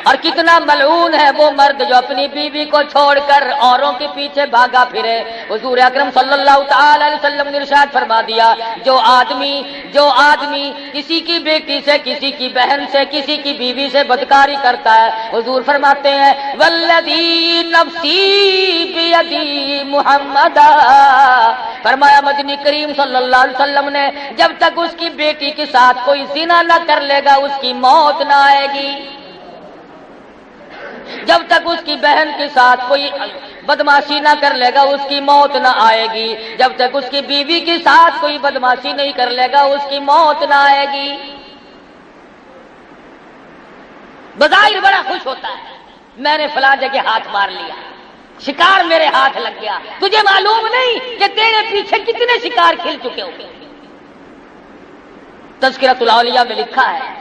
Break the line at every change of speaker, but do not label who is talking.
اور کتنا ملعون ہے وہ مرد جو اپنی بیوی کو چھوڑ کر اوروں کے پیچھے بھاگا پھرے۔ حضور اکرم صلی اللہ تعالی علیہ وسلم نے ارشاد فرما دیا، جو آدمی کسی کی بیٹی سے، کسی کی بہن سے، کسی کی بیوی سے بدکاری کرتا ہے، حضور فرماتے ہیں والذی نفسی بیدی محمدا، فرمایا مدنی کریم صلی اللہ علیہ وسلم نے جب تک اس کی بیٹی کے ساتھ کوئی زنا نہ کر لے گا اس کی موت نہ آئے گی، جب تک اس کی بہن کے ساتھ کوئی بدماشی نہ کر لے گا اس کی موت نہ آئے گی، جب تک اس کی بیوی کے ساتھ کوئی بدماشی نہیں کر لے گا اس کی موت نہ آئے گی۔ بظاہر بڑا خوش ہوتا ہے، میں نے فلاں جگہ ہاتھ مار لیا، شکار میرے ہاتھ لگ گیا، تجھے معلوم نہیں کہ تیرے پیچھے کتنے شکار کھل چکے ہوں گے۔ تذکرۃ الاولیاء میں لکھا ہے